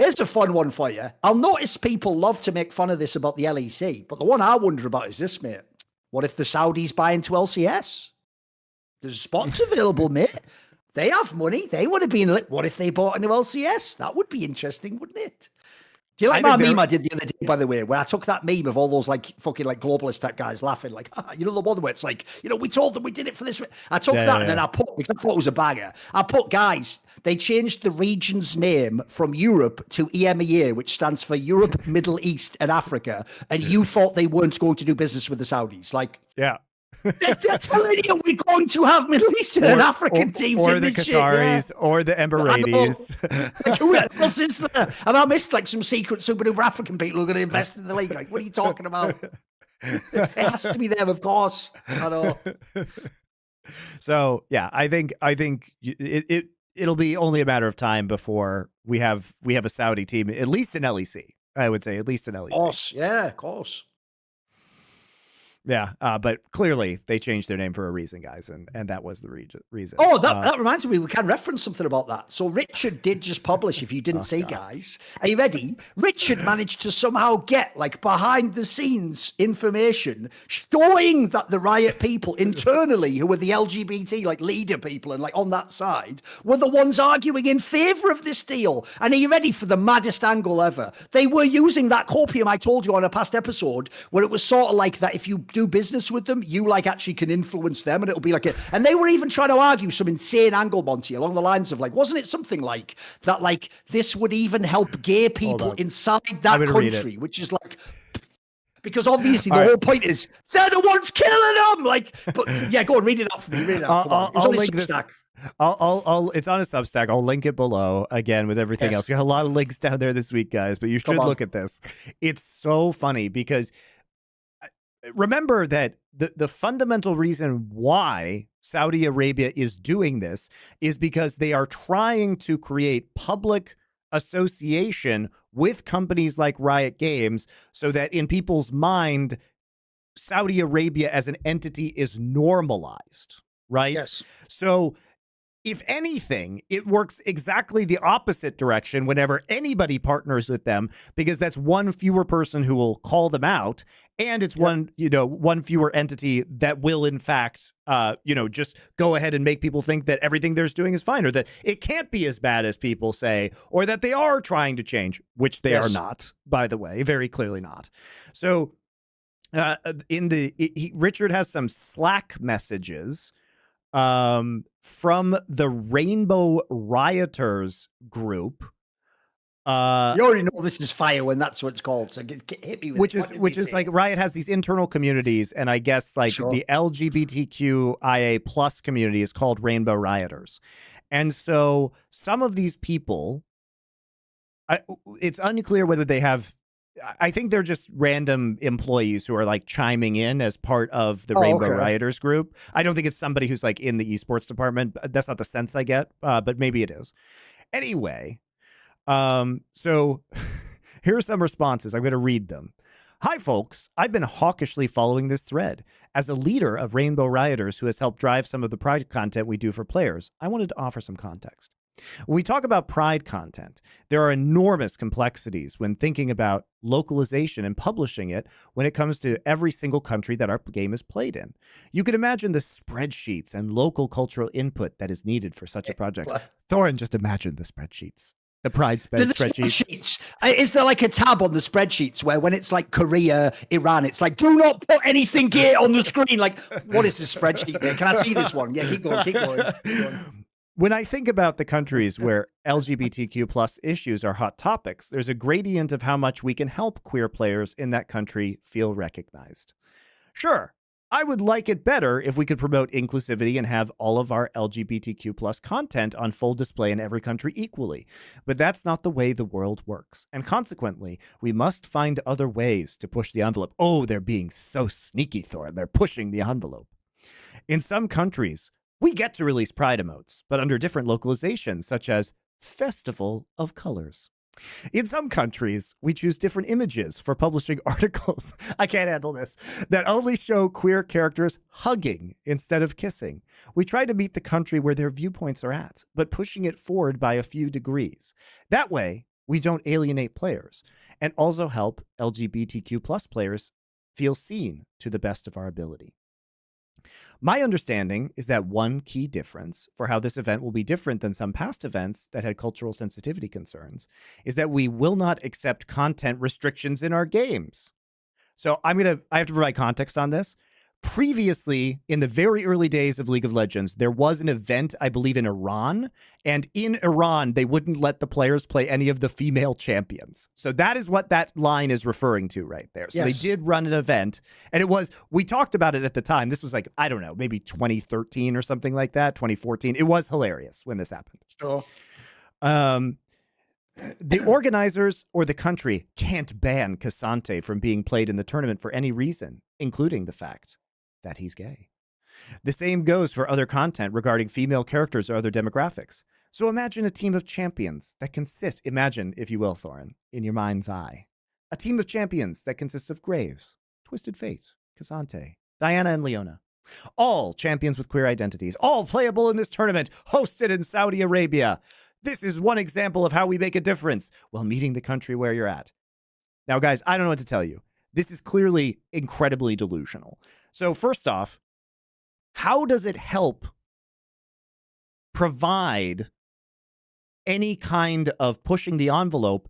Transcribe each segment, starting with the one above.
Here's a fun one for you. I'll notice people love to make fun of this about the LEC, but the one I wonder about is this, mate. What if the Saudis buy into LCS? There's spots available, mate. They have money. They would have been. What if they bought into LCS? That would be interesting, wouldn't it? Do you like my meme I did the other day, by the way, where I took that meme of all those like fucking like globalist type guys laughing, like, you know, the one where it's like, you know, we told them we did it for this. I took that and then I put, because I thought it was a banger, I put, guys, they changed the region's name from Europe to EMEA, which stands for Europe, Middle East, and Africa. And you thought they weren't going to do business with the Saudis. Like, yeah. They're telling you we're going to have Middle Eastern and African teams or in the this Qataris, shit, or the Emiratis. Like, who else is there? Have I missed like some secret super duper African people who are going to invest in the league? Like, what are you talking about? It has to be them, of course. I know. So yeah, I think it'll be only a matter of time before we have a Saudi team, at least in LEC. I would say at least in LEC. Of course, yeah, of course. Yeah, but clearly they changed their name for a reason, guys, and that was the reason. Oh, that reminds me, we can reference something about that. So Richard did just publish, if you didn't see, guys. Are you ready? Richard managed to somehow get like behind the scenes information showing that the Riot people internally, who were the LGBT like leader people and like on that side, were the ones arguing in favor of this deal. And are you ready for the maddest angle ever? They were using that copium I told you on a past episode, where it was sort of like that if you do business with them, you like actually can influence them, and it'll be like a, and they were even trying to argue some insane angle, Monty, along the lines of like, wasn't it something like that, like this would even help gay people inside that country, which is like, because obviously the whole point is they're the ones killing them. Like, but yeah, go on, read it up for me. Read it up. I'll link this. I'll it's on a Substack. I'll link it below again with everything else. We got a lot of links down there this week, guys, but you should look at this. It's so funny because remember that the fundamental reason why Saudi Arabia is doing this is because they are trying to create public association with companies like Riot Games so that in people's mind, Saudi Arabia as an entity is normalized, right? Yes. So if anything, it works exactly the opposite direction whenever anybody partners with them, because that's one fewer person who will call them out. And it's one fewer entity that will, in fact, just go ahead and make people think that everything they're doing is fine, or that it can't be as bad as people say, or that they are trying to change, which they are not, by the way, very clearly not. So Richard has some Slack messages from the Rainbow Rioters group. You already know this is fire when that's what it's called. So hit me with which is like Riot has these internal communities, and I guess like the LGBTQIA plus community is called Rainbow Rioters. And so some of these people, it's unclear whether they have, I think they're just random employees who are like chiming in as part of the Rainbow Rioters group. I don't think it's somebody who's like in the esports department. That's not the sense I get, but maybe it is. Anyway, so here are some responses. I'm going to read them. Hi, folks. I've been hawkishly following this thread. As a leader of Rainbow Rioters who has helped drive some of the Pride content we do for players, I wanted to offer some context. When we talk about Pride content, there are enormous complexities when thinking about localization and publishing it when it comes to every single country that our game is played in. You can imagine the spreadsheets and local cultural input that is needed for such a project. Thorin, just imagine the spreadsheets. The Pride spreadsheets. Is there like a tab on the spreadsheets where when it's like Korea, Iran, it's like, do not put anything gay on the screen? Like, what is this spreadsheet there? Can I see this one? Yeah, keep going, keep going. When I think about the countries where LGBTQ plus issues are hot topics, there's a gradient of how much we can help queer players in that country feel recognized. Sure, I would like it better if we could promote inclusivity and have all of our LGBTQ plus content on full display in every country equally. But that's not the way the world works. And consequently, we must find other ways to push the envelope. Oh, they're being so sneaky, Thorin. They're pushing the envelope. In some countries, we get to release Pride emotes, but under different localizations, such as Festival of Colors. In some countries, we choose different images for publishing articles. I can't handle this. That only show queer characters hugging instead of kissing. We try to meet the country where their viewpoints are at, but pushing it forward by a few degrees. That way, we don't alienate players, and also help LGBTQ plus players feel seen to the best of our ability. My understanding is that one key difference for how this event will be different than some past events that had cultural sensitivity concerns is that we will not accept content restrictions in our games. So I have to provide context on this. Previously, in the very early days of League of Legends, there was an event, I believe, in Iran. And in Iran, they wouldn't let the players play any of the female champions. So that is what that line is referring to right there. So yes. They did run an event. And we talked about it at the time. This was like, I don't know, maybe 2013 or something like that, 2014. It was hilarious when this happened. Sure. The organizers or the country can't ban K'Sante from being played in the tournament for any reason, including the fact that he's gay. The same goes for other content regarding female characters or other demographics. So imagine a team of champions that consists, imagine, if you will, Thorin, in your mind's eye, a team of champions that consists of Graves, Twisted Fate, K'Sante, Diana, and Leona. All champions with queer identities, all playable in this tournament, hosted in Saudi Arabia. This is one example of how we make a difference while meeting the country where you're at. Now, guys, I don't know what to tell you. This is clearly incredibly delusional. So first off, how does it help provide any kind of pushing the envelope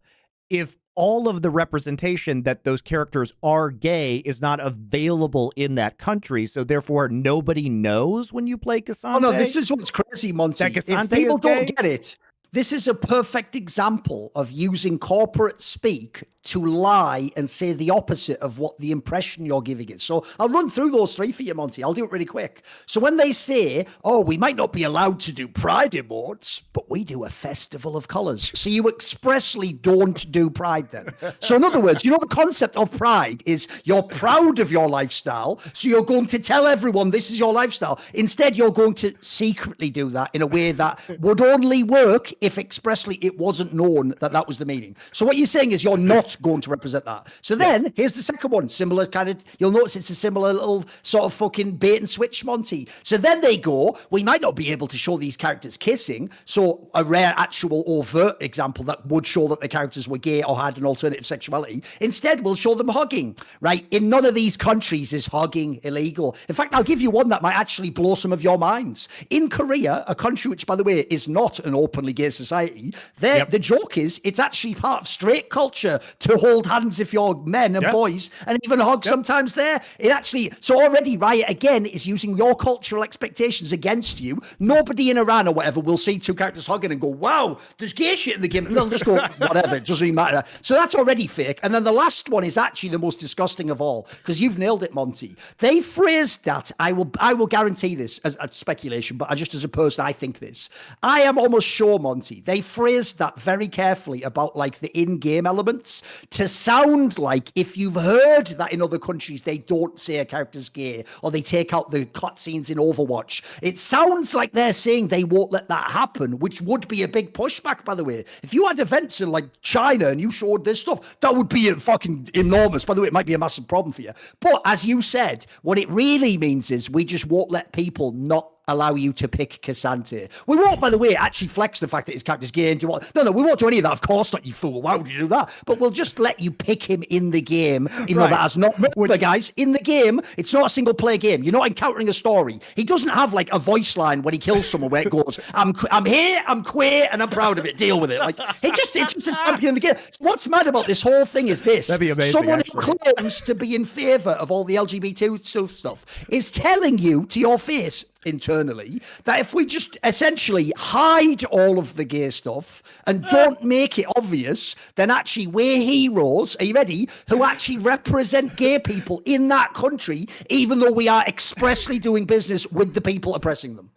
if all of the representation that those characters are gay is not available in that country, so therefore nobody knows when you play K'Sante? Oh no, this is what's crazy, Monty. That K'Sante if people is gay? don't get it, this is a perfect example of using corporate speak to lie and say the opposite of what the impression you're giving it. So I'll run through those three for you, Monty. I'll do it really quick. So when they say, oh, we might not be allowed to do Pride emotes, but we do a festival of colors. So you expressly don't do Pride then. So in other words, you know, the concept of Pride is you're proud of your lifestyle. So you're going to tell everyone this is your lifestyle. Instead, you're going to secretly do that in a way that would only work if expressly it wasn't known that that was the meaning. So what you're saying is you're not going to represent that. So then here's the second one, similar kind of, you'll notice it's a similar little sort of fucking bait and switch, Monty. So then they go, we might not be able to show these characters kissing. So a rare actual overt example that would show that the characters were gay or had an alternative sexuality. Instead, we'll show them hugging, right? In none of these countries is hugging illegal. In fact, I'll give you one that might actually blow some of your minds. In Korea, a country which, by the way, is not an openly gay society, the joke is it's actually part of straight culture to hold hands if you're men and boys, and even hug sometimes there. It actually, so already Riot again is using your cultural expectations against you. Nobody in Iran or whatever will see two characters hugging and go, wow, there's gay shit in the game. And they'll just go, whatever, it doesn't even matter. So that's already fake. And then the last one is actually the most disgusting of all, because you've nailed it, Monty. They phrased that, I will guarantee this as a speculation, but just as a person, I think this. I am almost sure, Monty, they phrased that very carefully about like the in-game elements to sound like if you've heard that in other countries they don't say a character's gay or they take out the cutscenes in Overwatch, it sounds like they're saying they won't let that happen, which would be a big pushback, by the way. If you had events in like China and you showed this stuff, that would be fucking enormous. By the way, it might be a massive problem for you. But as you said, what it really means is we just won't let people not allow you to pick K'Sante. We won't, by the way, actually flex the fact that his character's gay and do what. No, we won't do any of that. Of course not, you fool. Why would you do that? But we'll just let you pick him in the game, even though that has not. Remember, guys, in the game, it's not a single player game. You're not encountering a story. He doesn't have like a voice line when he kills someone where it goes, I'm here, I'm queer, and I'm proud of it. Deal with it. Like it's just a champion in the game. So what's mad about this whole thing is this. That'd be amazing. Someone who claims to be in favor of all the LGBT stuff is telling you to your face internally that if we just essentially hide all of the gay stuff and don't make it obvious, then actually we're heroes, are you ready, who actually represent gay people in that country, even though we are expressly doing business with the people oppressing them.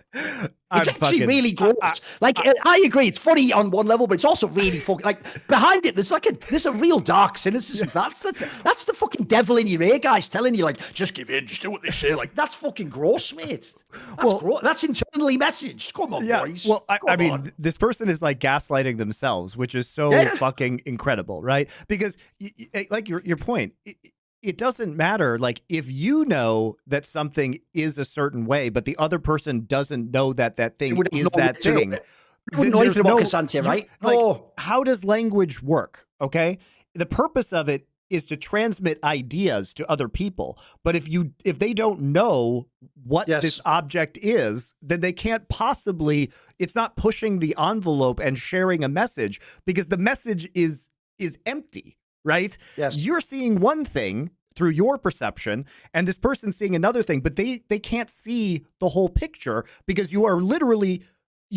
It's actually really gross. I agree, it's funny on one level, but it's also really fucking, like, behind it, there's a real dark cynicism. Yes. That's the fucking devil in your ear, guys, telling you, like, just give in, just do what they say. Like, that's fucking gross, mate. That's internally messaged. Come on, boys. Well, I mean, this person is, like, gaslighting themselves, which is so fucking incredible, right? Because, like, your point, it doesn't matter, like, if you know that something is a certain way, but the other person doesn't know that that thing is that thing. I wouldn't know anything about Cassandra, right? How does language work? Okay. The purpose of it is to transmit ideas to other people. But if they don't know what this object is, then they can't possibly, it's not pushing the envelope and sharing a message, because the message is empty, right? Yes. You're seeing one thing through your perception, and this person's seeing another thing, but they can't see the whole picture, because you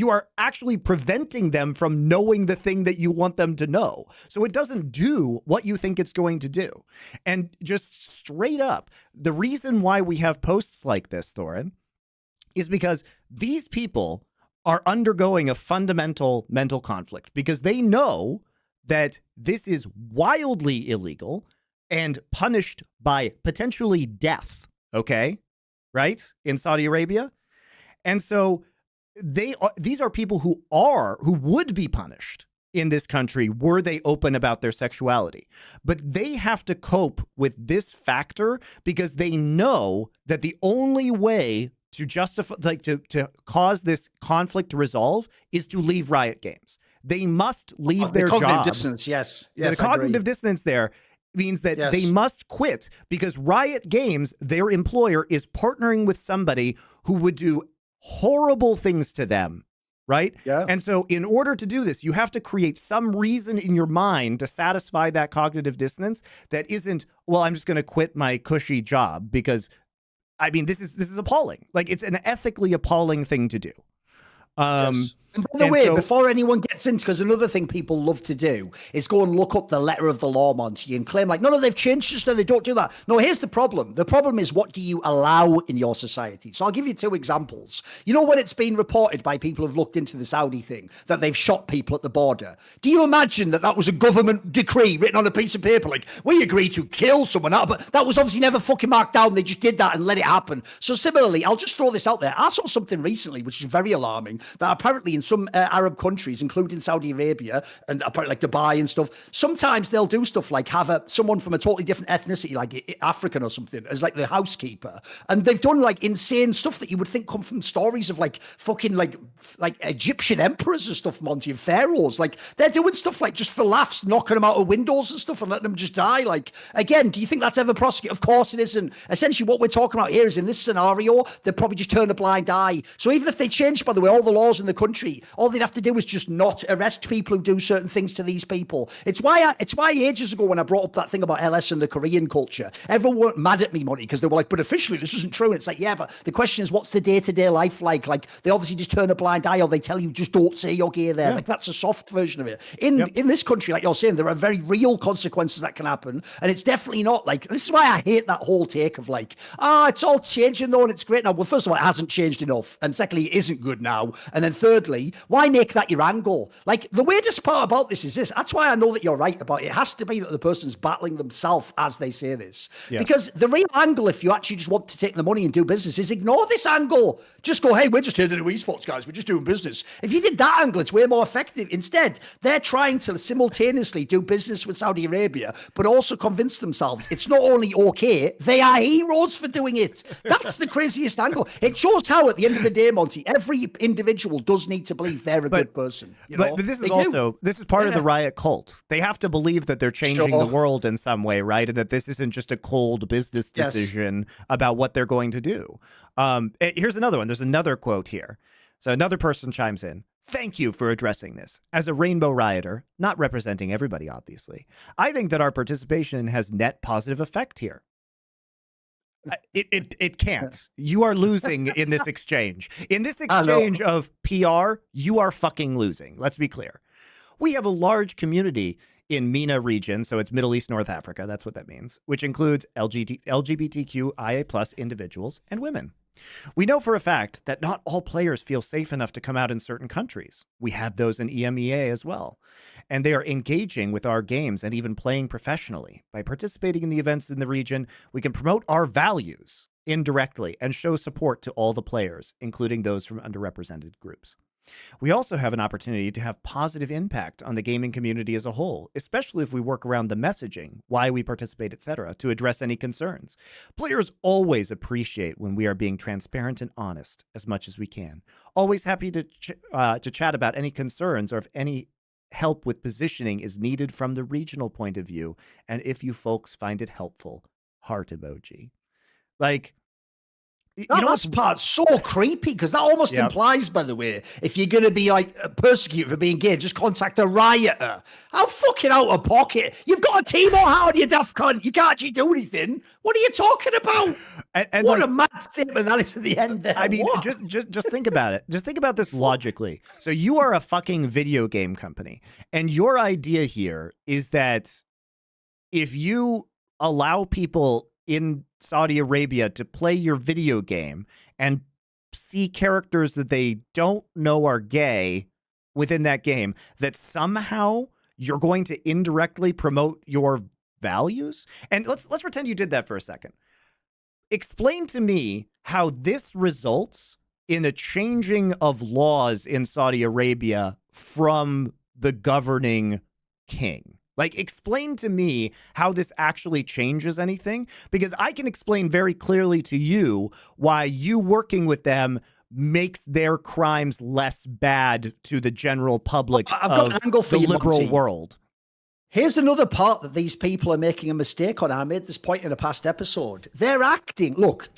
are actually preventing them from knowing the thing that you want them to know. So it doesn't do what you think it's going to do. And just straight up, the reason why we have posts like this, Thorin, is because these people are undergoing a fundamental mental conflict, because they know that this is wildly illegal and punished by potentially death, okay? Right? In Saudi Arabia. And so these are people who would be punished in this country were they open about their sexuality. But they have to cope with this factor because they know that the only way to justify, to cause this conflict to resolve is to leave Riot Games. They must leave their job. Cognitive dissonance, yes. The cognitive dissonance there means that they must quit, because Riot Games, their employer, is partnering with somebody who would do horrible things to them, right? Yeah. And so in order to do this, you have to create some reason in your mind to satisfy that cognitive dissonance that isn't, well, I'm just going to quit my cushy job, because, I mean, this is appalling. Like, it's an ethically appalling thing to do. And by the way, before anyone gets into, because another thing people love to do is go and look up the letter of the law, Monty, and claim like, no, they've changed this, no, they don't do that. No, here's the problem. The problem is, what do you allow in your society? So I'll give you two examples. You know, when it's been reported by people who've looked into the Saudi thing that they've shot people at the border, do you imagine that was a government decree written on a piece of paper? Like, we agree to kill someone, but that was obviously never fucking marked down. They just did that and let it happen. So similarly, I'll just throw this out there. I saw something recently, which is very alarming, that apparently in some Arab countries, including Saudi Arabia and apparently like Dubai and stuff, sometimes they'll do stuff like have someone from a totally different ethnicity, like African or something, as like the housekeeper. And they've done like insane stuff that you would think come from stories of like fucking like Egyptian emperors and stuff, Monty, and pharaohs. Like, they're doing stuff like just for laughs, knocking them out of windows and stuff and letting them just die. Like, again, do you think that's ever prosecuted? Of course it isn't. Essentially what we're talking about here is, in this scenario, they'd probably just turn a blind eye. So even if they changed, by the way, all the laws in the country, all they'd have to do is just not arrest people who do certain things to these people. It's why ages ago, when I brought up that thing about LS and the Korean culture, everyone were mad at me, Monty, because they were like, but officially this isn't true. And it's like, yeah, but the question is, what's the day-to-day life like? Like, they obviously just turn a blind eye, or they tell you just don't say you're gay there. Like, that's a soft version of it. In this country, like you're saying, there are very real consequences that can happen. And it's definitely not like, this is why I hate that whole take of like, it's all changing though and it's great now. Well, first of all, it hasn't changed enough. And secondly, it isn't good now. And then thirdly, why make that your angle? Like, the weirdest part about this is this. That's why I know that you're right about it. It has to be that the person's battling themselves as they say this. Yes. Because the real angle, if you actually just want to take the money and do business, is ignore this angle. Just go, hey, we're just here to do esports, guys. We're just doing business. If you did that angle, it's way more effective. Instead, they're trying to simultaneously do business with Saudi Arabia, but also convince themselves it's not only okay, they are heroes for doing it. That's the craziest angle. It shows how, at the end of the day, Monty, every individual does need to believe they're a good person. You know? But this is this is part of the Riot cult. They have to believe that they're changing the world in some way, right? And that this isn't just a cold business decision about what they're going to do. Here's another one. There's another quote here. So another person chimes in. Thank you for addressing this. As a rainbow rioter, not representing everybody, obviously, I think that our participation has net positive effect here. It can't. You are losing in this exchange. In this exchange of PR, you are fucking losing. Let's be clear. We have a large community in MENA region, so it's Middle East, North Africa. That's what that means, which includes LGBTQIA plus individuals and women. We know for a fact that not all players feel safe enough to come out in certain countries. We have those in EMEA as well. And they are engaging with our games and even playing professionally. By participating in the events in the region, we can promote our values indirectly and show support to all the players, including those from underrepresented groups. We also have an opportunity to have positive impact on the gaming community as a whole, especially if we work around the messaging, why we participate, etc., to address any concerns. Players always appreciate when we are being transparent and honest as much as we can. Always happy to chat about any concerns or if any help with positioning is needed from the regional point of view, and if you folks find it helpful, heart emoji. Like, This part's so creepy because that almost implies, by the way, if you're going to be like persecuted for being gay, just contact a rioter. How fucking out of pocket. You've got a team on how you daft cunt. You can't actually do anything. What are you talking about? And what a mad statement that is at the end there. I mean, just think about it. Just think about this logically. So you are a fucking video game company, and your idea here is that if you allow people in Saudi Arabia to play your video game and see characters that they don't know are gay within that game, that somehow you're going to indirectly promote your values? And let's pretend you did that for a second. Explain to me how this results in a changing of laws in Saudi Arabia from the governing king. Like, explain to me how this actually changes anything, because I can explain very clearly to you why you working with them makes their crimes less bad to the general public of the liberal world. Here's another part that these people are making a mistake on. I made this point in a past episode. They're acting. Look,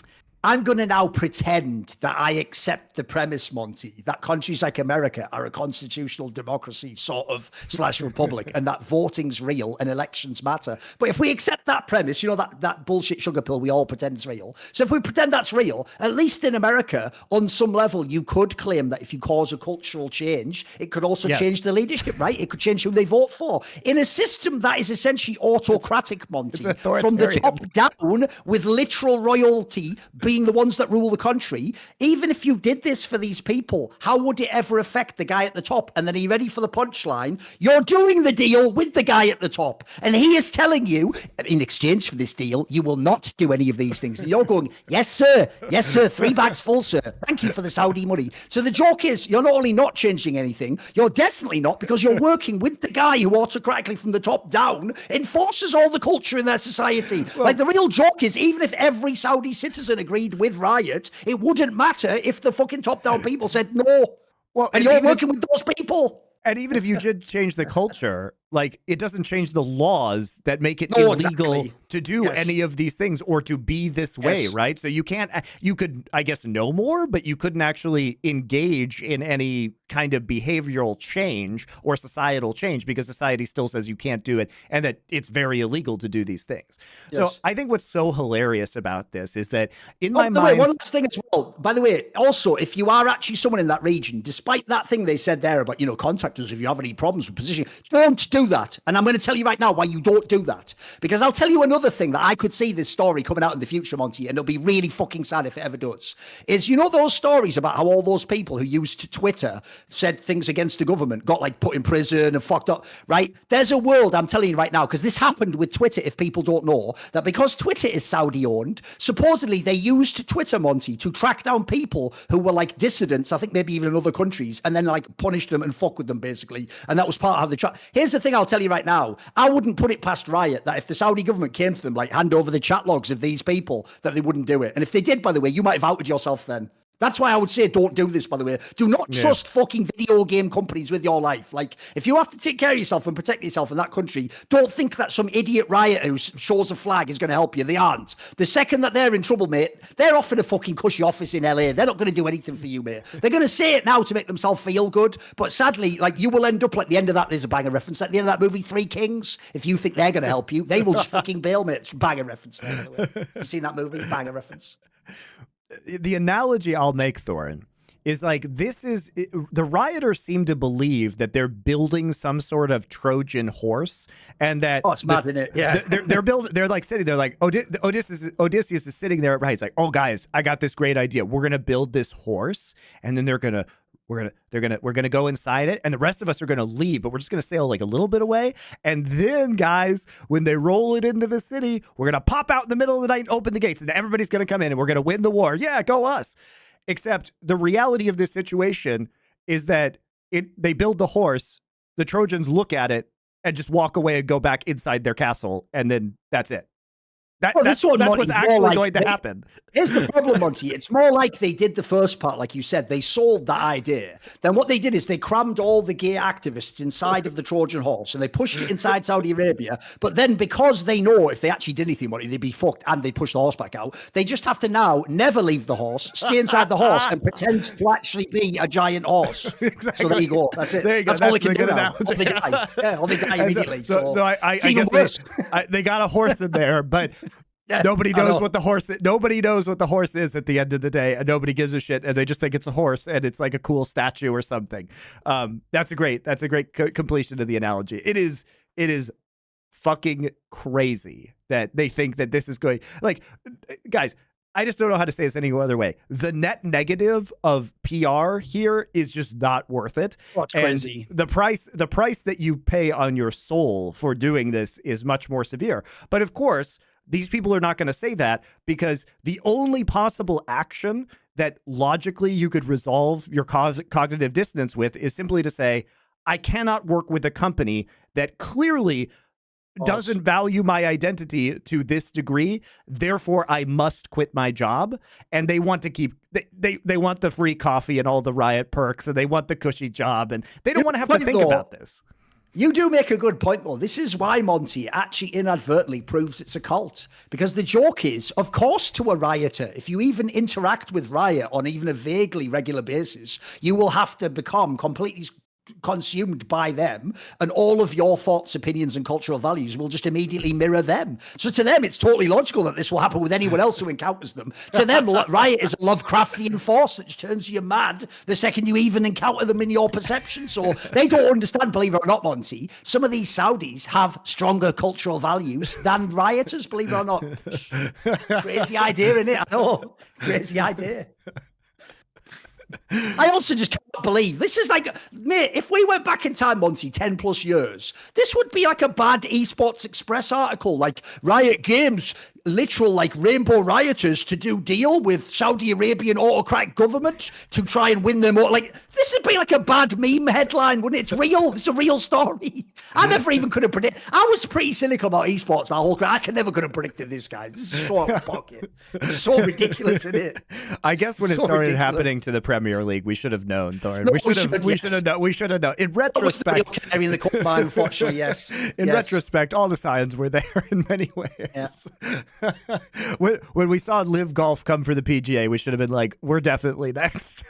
I'm going to now pretend that I accept the premise, Monty, that countries like America are a constitutional democracy sort of / republic, and that voting's real and elections matter. But if we accept that premise, you know, that bullshit sugar pill we all pretend is real. So if we pretend that's real, at least in America, on some level, you could claim that if you cause a cultural change, it could also change the leadership, right? It could change who they vote for. In a system that is essentially autocratic, Monty, from the top down, with literal royalty being the ones that rule the country, even if you did this for these people, how would it ever affect the guy at the top? And then, are you ready for the punchline? You're doing the deal with the guy at the top, and he is telling you, in exchange for this deal, you will not do any of these things. And you're going, yes, sir. Yes, sir. 3 bags full, sir. Thank you for the Saudi money. So the joke is, you're not only not changing anything, you're definitely not, because you're working with the guy who autocratically from the top down enforces all the culture in their society. Well, like, the real joke is, even if every Saudi citizen agreed with Riot, it wouldn't matter if the fucking top-down people said no. Well, and you're working with those people. And even if you did change the culture, like, it doesn't change the laws that make it illegal to do any of these things or to be this way, right? So you can't, you could, I guess, know more, but you couldn't actually engage in any kind of behavioral change or societal change because society still says you can't do it and that it's very illegal to do these things. So I think what's so hilarious about this is that in my mind... One last thing as well, by the way, also, if you are actually someone in that region, despite that thing they said there about, you know, contact us if you have any problems with positioning, don't do that. And I'm going to tell you right now why you don't do that. Because I'll tell you another thing that I could see this story coming out in the future, Monty, and it'll be really fucking sad if it ever does, is, you know, those stories about how all those people who used Twitter said things against the government got, like, put in prison and fucked up, right? There's a world, I'm telling you right now, because this happened with Twitter, if people don't know, that because Twitter is Saudi-owned, supposedly they used Twitter, Monty, to track down people who were, like, dissidents, I think maybe even in other countries, and then, like, punish them and fuck with them, basically. And that was part of how they track. Here's the thing I'll tell you right now. I wouldn't put it past Riot that if the Saudi government came to them, like, hand over the chat logs of these people, that they wouldn't do it. And if they did, by the way, you might have outed yourself then. That's why I would say don't do this, by the way. Do not trust fucking video game companies with your life. Like, if you have to take care of yourself and protect yourself in that country, don't think that some idiot riot who shows a flag is going to help you. They aren't. The second that they're in trouble, mate, they're off in a fucking cushy office in LA. They're not going to do anything for you, mate. They're going to say it now to make themselves feel good. But sadly, like, you will end up like the end of that. There's a banger reference at the end of that movie, Three Kings. If you think they're going to help you, they will just fucking bail, mate. Banger reference there, by the way. You seen that movie? Banger reference. The analogy I'll make, Thorin, is like, the rioters seem to believe that they're building some sort of Trojan horse, and that it's mad, isn't it? Yeah, they're like sitting there, like Odysseus is sitting there, right? He's like, oh guys, I got this great idea. We're gonna build this horse, and then we're gonna go inside it, and the rest of us are gonna leave, but we're just gonna sail like a little bit away, and then guys, when they roll it into the city, we're gonna pop out in the middle of the night and open the gates, and everybody's gonna come in, and we're gonna win the war. Yeah, go us. Except the reality of this situation is that they build the horse, the Trojans look at it and just walk away and go back inside their castle, and then that's it. That's what's actually going to happen. Here's the problem, Monty. It's more like they did the first part, like you said. They sold that idea. Then what they did is they crammed all the gay activists inside of the Trojan horse, and they pushed it inside Saudi Arabia. But then because they know if they actually did anything, they'd be fucked, and they'd push the horse back out, they just have to now never leave the horse, stay inside the horse, and pretend to actually be a giant horse. Exactly. So there you go. That's it. There you go. That's all they can do now. Or they die. Yeah, or they die immediately. So I guess they got a horse in there, but nobody knows what the horse is. Nobody knows what the horse is at the end of the day, and nobody gives a shit, and they just think it's a horse, and it's like a cool statue or something. That's a great completion of the analogy. It is fucking crazy that they think that this is going, like, guys, I just don't know how to say this any other way. The net negative of PR here is just not worth it. Oh, it's crazy. The price that you pay on your soul for doing this is much more severe. But of course, these people are not going to say that, because the only possible action that logically you could resolve your cognitive dissonance with is simply to say, I cannot work with a company that clearly doesn't value my identity to this degree. Therefore, I must quit my job. And they want to keep, they want the free coffee and all the Riot perks, and they want the cushy job, and they don't want to have to think about this. You do make a good point, though. This is why Monty actually inadvertently proves it's a cult. Because the joke is, of course, to a rioter, if you even interact with Riot on even a vaguely regular basis, you will have to become completely consumed by them, and all of your thoughts, opinions, and cultural values will just immediately mirror them. So to them, it's totally logical that this will happen with anyone else who encounters them. To them, Riot is a Lovecraftian force that just turns you mad the second you even encounter them in your perception. So they don't understand, believe it or not, Monty, some of these Saudis have stronger cultural values than rioters, believe it or not. Crazy idea, isn't it? I know. Crazy idea. I also just can't believe this is like, mate, if we went back in time, Monty, 10 plus years, this would be like a bad Esports Express article, like Riot Games, literal like rainbow rioters to do deal with Saudi Arabian autocratic government to try and win them. Like, this would be like a bad meme headline, wouldn't it? It's real. It's a real story. I never even could have predicted. I was pretty cynical about esports my whole career. I never could have predicted this, guys. This is so out of pocket. It's so ridiculous, isn't it? I guess when it started happening to the Premier League, we should have known, Thorin. No, we should have known. In retrespect, I mean, the coal mine, unfortunately, yes. In retrospect, all the signs were there in many ways. Yeah. When we saw Live Golf come for the PGA, we should have been like, we're definitely next.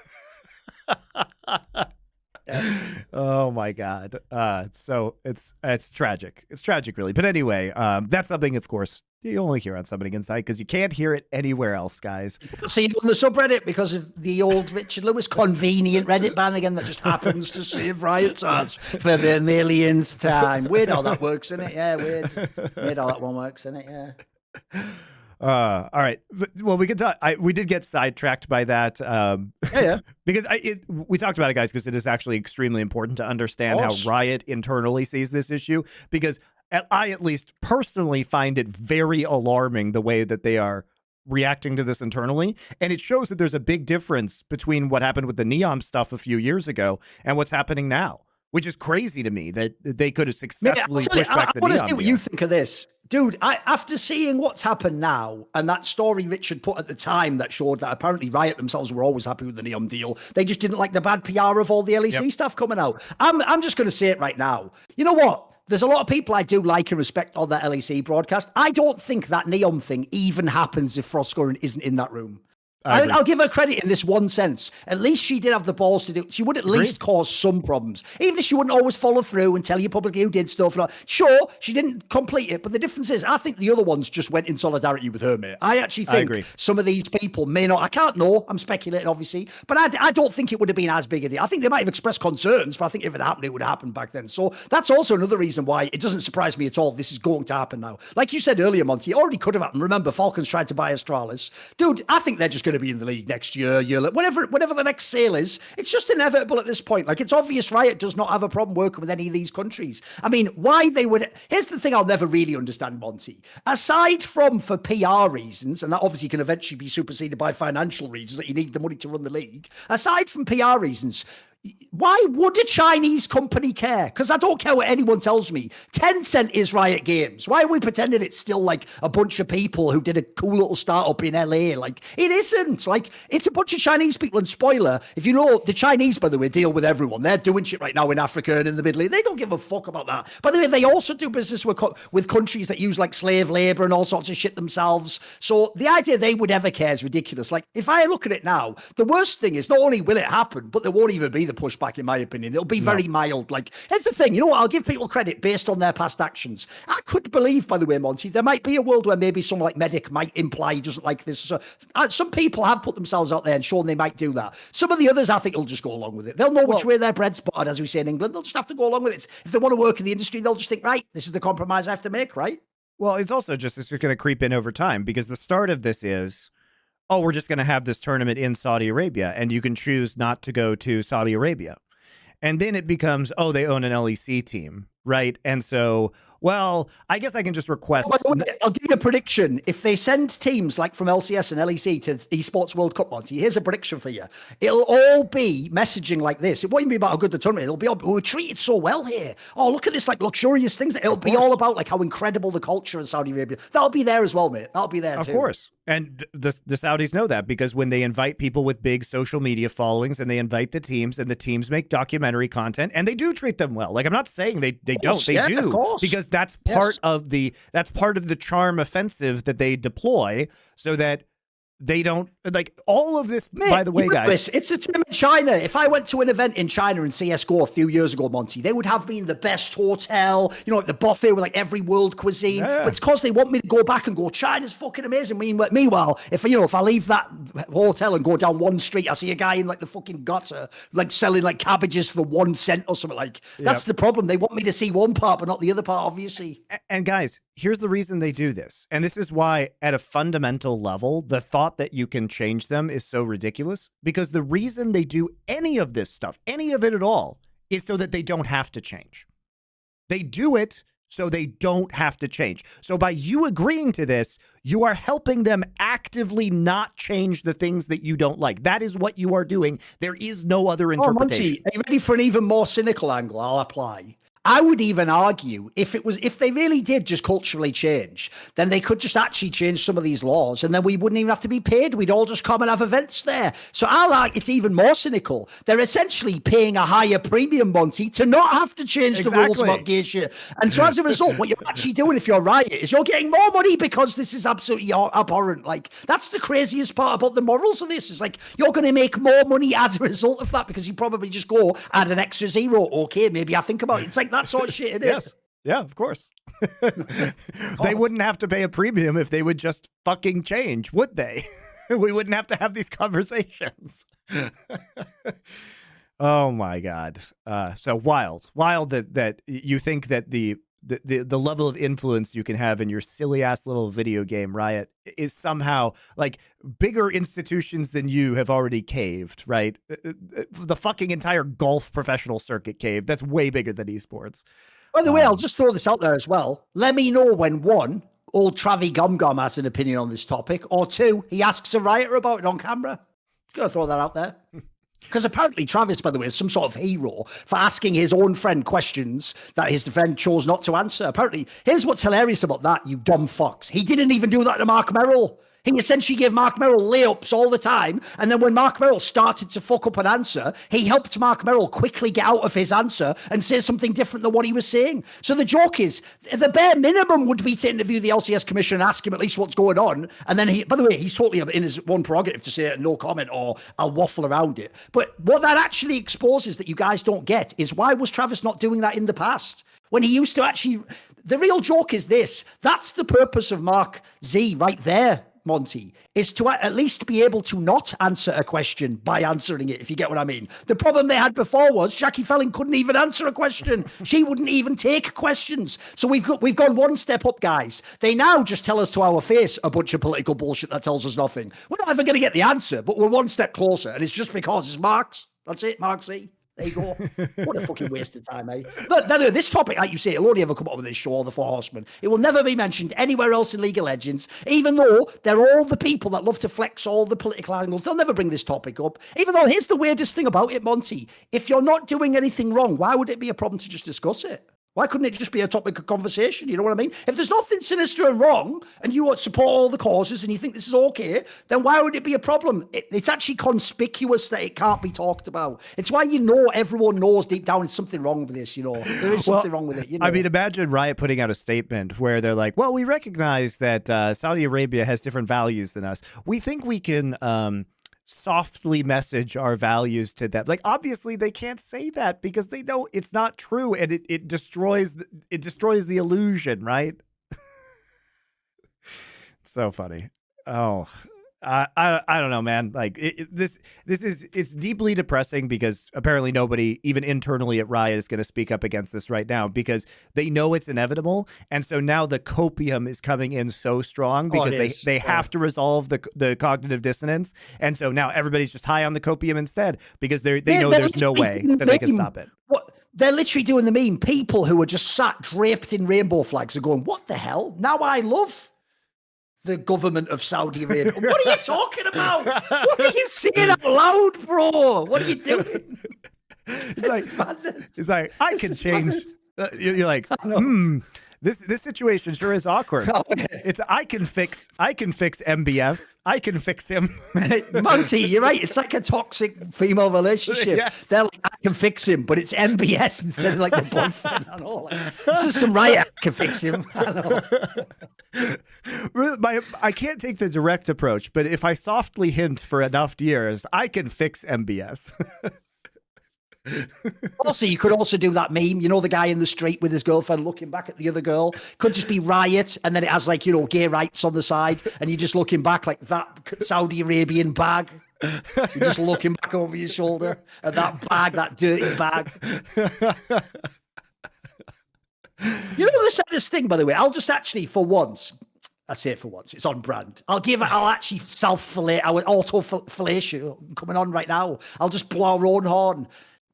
Oh my God. It's tragic. It's tragic, really. But anyway, that's something, of course, you only hear on Something Inside, because you can't hear it anywhere else, guys. See it on the subreddit because of the old Richard Lewis convenient Reddit ban again that just happens to save Riot stars for the millionth time. Weird how that works, isn't it? Yeah, weird how that one works, isn't it? Yeah. All right. Well, we can talk. We did get sidetracked by that. Yeah. Because we talked about it, guys, because it is actually extremely important to understand how Riot internally sees this issue. Because I, at least personally, find it very alarming the way that they are reacting to this internally. And it shows that there's a big difference between what happened with the Neom stuff a few years ago and what's happening now. Which is crazy to me that they could have successfully pushed back the Neom. I want to see what you think of this. Dude, after seeing what's happened now, and that story Richard put at the time that showed that apparently Riot themselves were always happy with the Neom deal. They just didn't like the bad PR of all the LEC stuff coming out. I'm just going to say it right now. You know what? There's a lot of people I do like and respect on that LEC broadcast. I don't think that Neom thing even happens if Frostgorin isn't in that room. I'll give her credit in this one sense. At least she did have the balls to do it. She would at least cause some problems. Even if she wouldn't always follow through and tell you publicly who did stuff. Sure, she didn't complete it. But the difference is, I think the other ones just went in solidarity with her, mate. I actually think some of these people may not. I can't know. I'm speculating, obviously. But I don't think it would have been as big a deal. I think they might have expressed concerns, but I think if it happened, it would have happened back then. So that's also another reason why it doesn't surprise me at all. This is going to happen now. Like you said earlier, Monty, it already could have happened. Remember, Falcons tried to buy Astralis. Dude, I think they're just going to be in the league next year, whatever the next sale is. It's just inevitable at this point. Like, it's obvious Riot does not have a problem working with any of these countries. I mean, why they would... Here's the thing I'll never really understand, Monty. Aside from for PR reasons, and that obviously can eventually be superseded by financial reasons, that you need the money to run the league. Aside from PR reasons, why would a Chinese company care? Because I don't care what anyone tells me. Tencent is Riot Games. Why are we pretending it's still like a bunch of people who did a cool little startup in LA? Like, it isn't. Like, it's a bunch of Chinese people. And spoiler, if you know, the Chinese, by the way, deal with everyone. They're doing shit right now in Africa and in the Middle East. They don't give a fuck about that. By the way, they also do business with countries that use like slave labor and all sorts of shit themselves. So the idea they would ever care is ridiculous. Like, if I look at it now, the worst thing is not only will it happen, but there won't even be the pushback, in my opinion. It'll be very mild. Like, here's the thing, you know what? I'll give people credit based on their past actions. I could believe, by the way, Monty, there might be a world where maybe someone like Medic might imply he doesn't like this. So, some people have put themselves out there and shown they might do that. Some of the others, I think, will just go along with it. They'll know which way their bread's buttered, as we say in England. They'll just have to go along with it. If they want to work in the industry, they'll just think, right, this is the compromise I have to make, right? Well, it's also just going to creep in over time, because the start of this is, oh, we're just going to have this tournament in Saudi Arabia, and you can choose not to go to Saudi Arabia. And then it becomes, oh, they own an LEC team, right? And so, well, I guess I can just request. I'll give you a prediction. If they send teams like from LCS and LEC to Esports World Cup, Monty, here's a prediction for you. It'll all be messaging like this. It won't even be about how good the tournament is. It'll be, we're treated so well here. Oh, look at this, like, luxurious things. It'll be all about like how incredible the culture in Saudi Arabia. That'll be there as well, mate. That'll be there too. Of course. And the Saudis know that, because when they invite people with big social media followings and they invite the teams, and the teams make documentary content, and they do treat them well. Like, I'm not saying they don't. They do, because that's part of the charm offensive that they deploy, so that they don't, like, all of this, mate, by the way, guys. It's the same in China. If I went to an event in China in CSGO a few years ago, Monty, they would have me in the best hotel, you know, like the buffet with like every world cuisine. Yeah. But it's because they want me to go back and go, China's fucking amazing. Meanwhile, if I leave that hotel and go down one street, I see a guy in like the fucking gutter, like selling like cabbages for 1 cent or something. Like, that's the problem. They want me to see one part, but not the other part, obviously. And guys, here's the reason they do this. And this is why, at a fundamental level, the thought that you can change them is so ridiculous, because the reason they do any of this stuff, any of it at all, is so that they don't have to change. They do it so they don't have to change. So by you agreeing to this, you are helping them actively not change the things that you don't like. That is what you are doing. There is no other interpretation. Monty, are you ready for an even more cynical angle I'll apply? I would even argue if they really did just culturally change, then they could just actually change some of these laws, and then we wouldn't even have to be paid. We'd all just come and have events there. So I'll argue it's even more cynical. They're essentially paying a higher premium, Monty, to not have to change the rules about gay shit. And so as a result, what you're actually doing, if you're Riot, is you're getting more money because this is absolutely abhorrent. Like, that's the craziest part about the morals of this. Is like, you're going to make more money as a result of that, because you probably just go add an extra zero. Okay, maybe I think about it. It's like that sort of shit, it is. Yes. Yeah, of course. They wouldn't have to pay a premium if they would just fucking change, would they? We wouldn't have to have these conversations. Oh my God. So wild that you think that the level of influence you can have in your silly ass little video game, Riot, is somehow like bigger institutions than you have already caved, right? The fucking entire golf professional circuit caved. That's way bigger than esports. By the way, I'll just throw this out there as well. Let me know when, one, old Travi Gum has an opinion on this topic, or two, he asks a Rioter about it on camera. Gonna throw that out there. Because apparently Travis, by the way, is some sort of hero for asking his own friend questions that his friend chose not to answer. Apparently, here's what's hilarious about that, you dumb fucks. He didn't even do that to Mark Merrill. He essentially gave Mark Merrill layups all the time. And then when Mark Merrill started to fuck up an answer, he helped Mark Merrill quickly get out of his answer and say something different than what he was saying. So the joke is, the bare minimum would be to interview the LCS commissioner and ask him at least what's going on. And then by the way, he's totally in his one prerogative to say no comment or I'll waffle around it. But what that actually exposes that you guys don't get is, why was Travis not doing that in the past? When he used to actually, the real joke is this. That's the purpose of Mark Z right there, Monty, is to at least be able to not answer a question by answering it, if you get what I mean. The problem they had before was Jackie Felling couldn't even answer a question. She wouldn't even take questions. So we've gone one step up, guys. They now just tell us to our face a bunch of political bullshit that tells us nothing. We're not ever going to get the answer, but we're one step closer, and it's just because it's Mark's. That's it, Mark Z. There you go. What a fucking waste of time, eh? But no, this topic, like you say, it'll only ever come up on this show, the Four Horsemen. It will never be mentioned anywhere else in League of Legends, even though they're all the people that love to flex all the political angles. They'll never bring this topic up. Even though, here's the weirdest thing about it, Monty. If you're not doing anything wrong, why would it be a problem to just discuss it? Why couldn't it just be a topic of conversation? You know what I mean? If there's nothing sinister and wrong, and you support all the causes and you think this is okay, then why would it be a problem? It's actually conspicuous that it can't be talked about. It's why everyone knows deep down there's something wrong with this, There is something wrong with it, I mean, imagine Riot putting out a statement where they're like, well, we recognize that Saudi Arabia has different values than us. We think we can softly message our values to them. Like, obviously they can't say that because they know it's not true, and it destroys the illusion, right? It's so funny. Oh, I don't know, man. Like it's deeply depressing because apparently nobody, even internally at Riot, is going to speak up against this right now because they know it's inevitable, and so now the copium is coming in so strong because they have to resolve the cognitive dissonance, and so now everybody's just high on the copium instead because they know there's no way that they can stop it. What? They're literally doing the meme. People who are just sat draped in rainbow flags are going, "What the hell? Now I love the government of Saudi Arabia." What are you talking about? What are you saying out loud, bro? What are you doing? It's like I can change. You're like, this situation sure is awkward. It's I can fix MBS. I can fix him. Monty, you're right. It's like a toxic female relationship. Yes. They're like, I can fix him, but it's MBS instead of like the boyfriend. I know. Like, this is some Riot. I can fix him. I know. I can't take the direct approach, but if I softly hint for enough years, I can fix MBS. Also, you could also do that meme, the guy in the street with his girlfriend looking back at the other girl. Could just be Riot, and then it has like, gay rights on the side, and you're just looking back like that Saudi Arabian bag. You're just looking back over your shoulder at that bag, that dirty bag. The saddest thing, by the way, I'll just actually, for once, I say it for once, it's on brand. I'll actually self-fillet, our auto-fellation coming on right now. I'll just blow our own horn.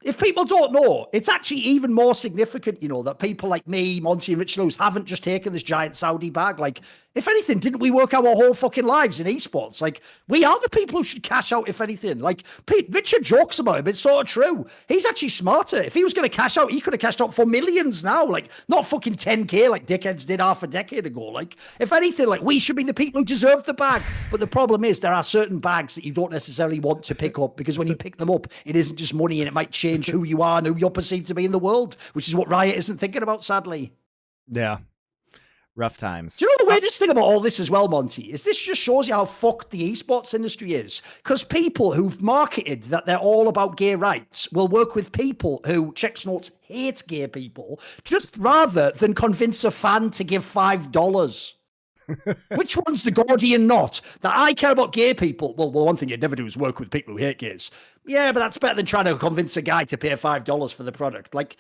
If people don't know, it's actually even more significant, that people like me, Monty and Rich Lewis haven't just taken this giant Saudi bag. Like, if anything, didn't we work our whole fucking lives in esports? Like, we are the people who should cash out, if anything. Like, Richard jokes about it, but it's sort of true. He's actually smarter. If he was going to cash out, he could have cashed out for millions now. Like, not fucking 10K like dickheads did half a decade ago. Like, if anything, like, we should be the people who deserve the bag. But the problem is there are certain bags that you don't necessarily want to pick up because when you pick them up, it isn't just money and it might change who you are and who you're perceived to be in the world, which is what Riot isn't thinking about, sadly. Yeah. Rough times. Do you know the weirdest thing about all this as well, Monty, is this just shows you how fucked the esports industry is. Because people who've marketed that they're all about gay rights will work with people who, checks notes, hate gay people, just rather than convince a fan to give $5. Which one's the Gordian knot? That I care about gay people. Well, one thing you'd never do is work with people who hate gays. Yeah, but that's better than trying to convince a guy to pay $5 for the product. Like,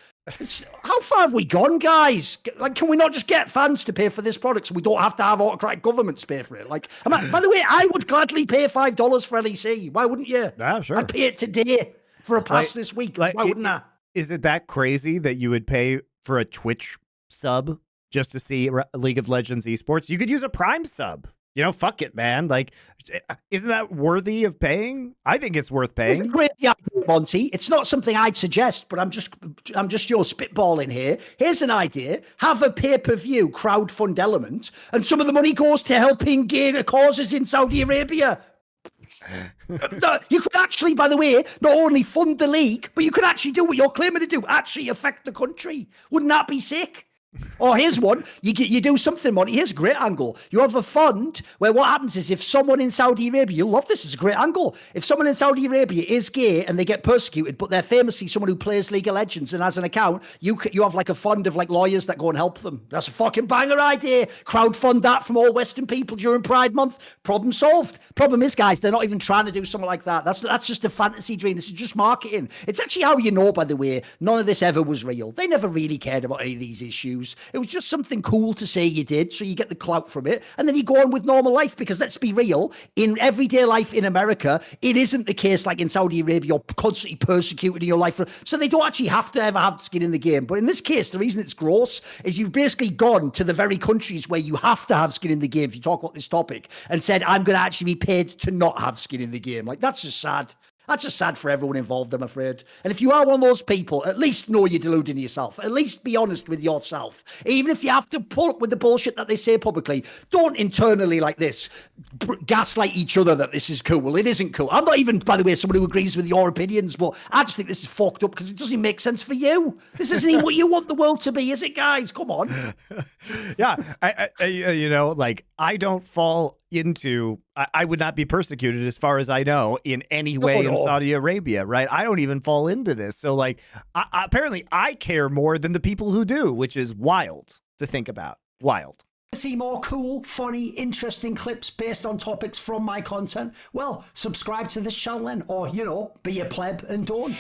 how far have we gone, guys? Like, can we not just get fans to pay for this product so we don't have to have autocratic governments pay for it? Like, by the way, I would gladly pay $5 for LEC. Why wouldn't you? Yeah, sure. I'd pay it today for a pass this week. Why wouldn't I? Is it that crazy that you would pay for a Twitch sub just to see League of Legends esports? You could use a Prime sub. Fuck it, man. Like, isn't that worthy of paying? I think it's worth paying. It's a great idea, Monty. It's not something I'd suggest, but I'm just spitballing here. Here's an idea. Have a pay-per-view crowdfund element, and some of the money goes to helping gay causes in Saudi Arabia. You could actually, by the way, not only fund the league, but you could actually do what you're claiming to do, actually affect the country. Wouldn't that be sick? Or here's one. You do something, Monty. Here's a great angle. You have a fund where what happens is if someone in Saudi Arabia, you'll love this, it's a great angle. If someone in Saudi Arabia is gay and they get persecuted, but they're famously someone who plays League of Legends and has an account, you have like a fund of like lawyers that go and help them. That's a fucking banger idea. Crowdfund that from all Western people during Pride Month. Problem solved. Problem is, guys, they're not even trying to do something like that. That's just a fantasy dream. This is just marketing. It's actually how you know, by the way, none of this ever was real. They never really cared about any of these issues. tattoos. It was just something cool to say you did, so you get the clout from it, and then you go on with normal life. Because let's be real, in everyday life in America, it isn't the case like in Saudi Arabia, you're constantly persecuted in your life. So they don't actually have to ever have skin in the game. But in this case, the reason it's gross is you've basically gone to the very countries where you have to have skin in the game, if you talk about this topic, and said, I'm going to actually be paid to not have skin in the game. Like, that's just sad. That's just sad for everyone involved, I'm afraid. And if you are one of those people, at least know you're deluding yourself. At least be honest with yourself. Even if you have to pull up with the bullshit that they say publicly, don't internally like this gaslight each other that this is cool. It isn't cool. I'm not even, by the way, someone who agrees with your opinions, but I just think this is fucked up because it doesn't even make sense for you. This isn't even what you want the world to be, is it, guys? Come on. Yeah. I don't fall into, I would not be persecuted as far as I know in any way in Saudi Arabia, right? I don't even fall into this. So like, apparently I care more than the people who do, which is wild to think about. Wild. See more cool, funny, interesting clips based on topics from my content? Well, subscribe to this channel then, or, be a pleb and don't.